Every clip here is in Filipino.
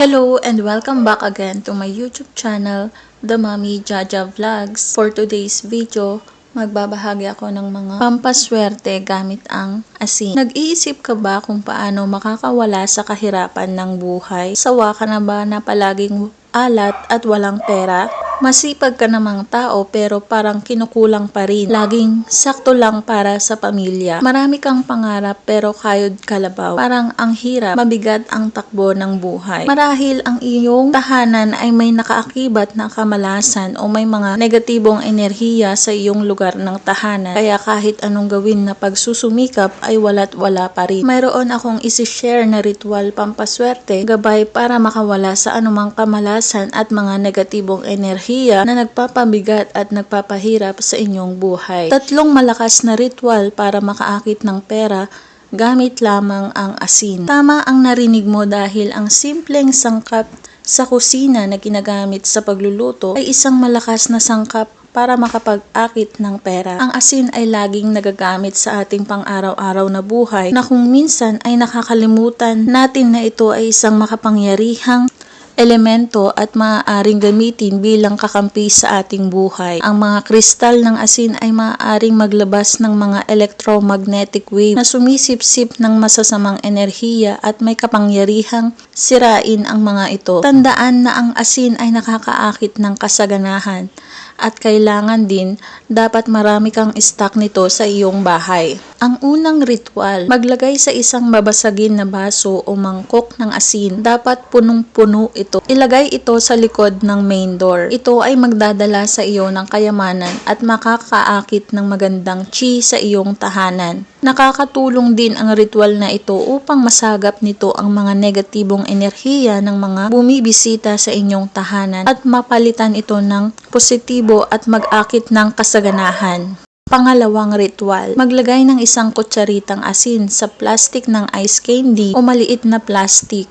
Hello and welcome back again to my YouTube channel, The Mommy Jaja Vlogs. For today's video, magbabahagi ako ng mga pampaswerte gamit ang asin. Nag-iisip ka ba kung paano makakawala sa kahirapan ng buhay? Sawa ka na ba na palaging alat at walang pera? Masipag ka namang tao pero parang kinukulang pa rin. Laging sakto lang para sa pamilya. Marami kang pangarap pero kayod kalabaw. Parang ang hirap, mabigat ang takbo ng buhay. Marahil ang iyong tahanan ay may nakaakibat na kamalasan o may mga negatibong enerhiya sa iyong lugar ng tahanan. Kaya kahit anong gawin na pagsusumikap ay wala't wala pa rin. Mayroon akong isi-share na ritual pampaswerte, gabay para makawala sa anumang kamalasan at mga negatibong enerhiya na nagpapabigat at nagpapahirap sa inyong buhay. 3 malakas na ritual para makaakit ng pera gamit lamang ang asin. Tama ang narinig mo dahil ang simpleng sangkap sa kusina na ginagamit sa pagluluto ay isang malakas na sangkap para makapag-akit ng pera. Ang asin ay laging nagagamit sa ating pang-araw-araw na buhay na kung minsan ay nakakalimutan natin na ito ay isang makapangyarihang elemento at maaaring gamitin bilang kakampi sa ating buhay. Ang mga kristal ng asin ay maaaring maglabas ng mga electromagnetic wave na sumisipsip ng masasamang enerhiya at may kapangyarihang sirain ang mga ito. Tandaan na ang asin ay nakakaakit ng kasaganahan at kailangan din dapat marami kang stock nito sa iyong bahay. Ang unang ritual, maglagay sa isang babasagin na baso o mangkok ng asin. Dapat punong-puno ito. Ilagay ito sa likod ng main door. Ito ay magdadala sa iyo ng kayamanan at makakaakit ng magandang chi sa iyong tahanan. Nakakatulong din ang ritual na ito upang masagap nito ang mga negatibong enerhiya ng mga bumibisita sa inyong tahanan at mapalitan ito ng positibo at mag-akit ng kasaganahan. Pangalawang ritual, maglagay ng isang kutsaritang asin sa plastic ng ice candy o maliit na plastic.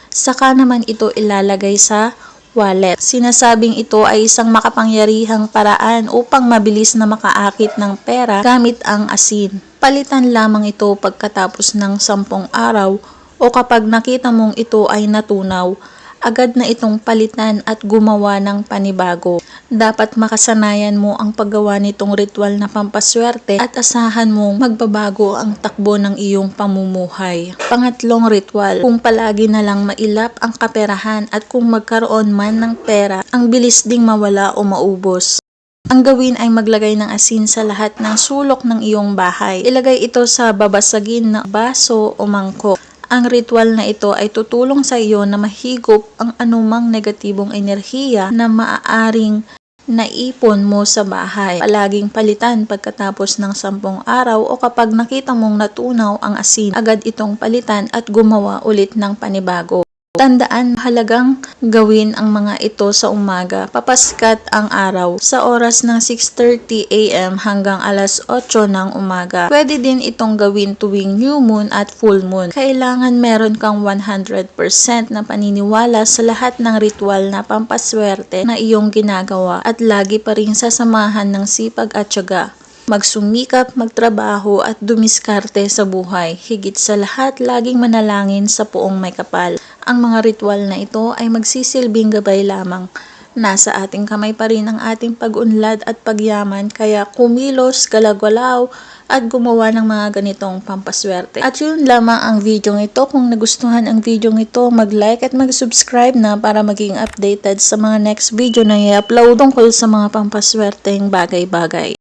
Saka naman ito ilalagay sa wallet. Sinasabing ito ay isang makapangyarihang paraan upang mabilis na makaakit ng pera gamit ang asin. Palitan lamang ito pagkatapos ng 10 araw o kapag nakita mong ito ay natunaw, agad na itong palitan at gumawa ng panibago. Dapat makasanayan mo ang paggawa nitong ritual na pampaswerte at asahan mong magbabago ang takbo ng iyong pamumuhay. Pangatlong ritual, kung palagi na lang mailap ang kaperahan at kung magkaroon man ng pera, ang bilis ding mawala o maubos. Ang gawin ay maglagay ng asin sa lahat ng sulok ng iyong bahay. Ilagay ito sa babasagin na baso o mangkok. Ang ritual na ito ay tutulong sa iyo na mahigop ang anumang negatibong enerhiya na maaaring naipon mo sa bahay. Palaging palitan pagkatapos ng 10 araw o kapag nakita mong natunaw ang asin, agad itong palitan at gumawa ulit ng panibago. Tandaan, mahalagang gawin ang mga ito sa umaga, papaskat ang araw, sa oras ng 6:30 AM hanggang alas 8 ng umaga. Pwede din itong gawin tuwing new moon at full moon. Kailangan meron kang 100% na paniniwala sa lahat ng ritual na pampaswerte na iyong ginagawa at lagi pa rin sasamahan ng sipag at tiyaga. Magsumikap, magtrabaho at dumiskarte sa buhay. Higit sa lahat, laging manalangin sa Poong May Kapal. Ang mga ritual na ito ay magsisilbing gabay lamang. Nasa ating kamay pa rin ang ating pag-unlad at pagyaman, kaya kumilos, galagalaw at gumawa ng mga ganitong pampaswerte. At yun lamang ang video ito. Kung nagustuhan ang video ito, mag-like at mag-subscribe na para maging updated sa mga next video na i-upload tungkol sa mga pampaswerteng bagay-bagay.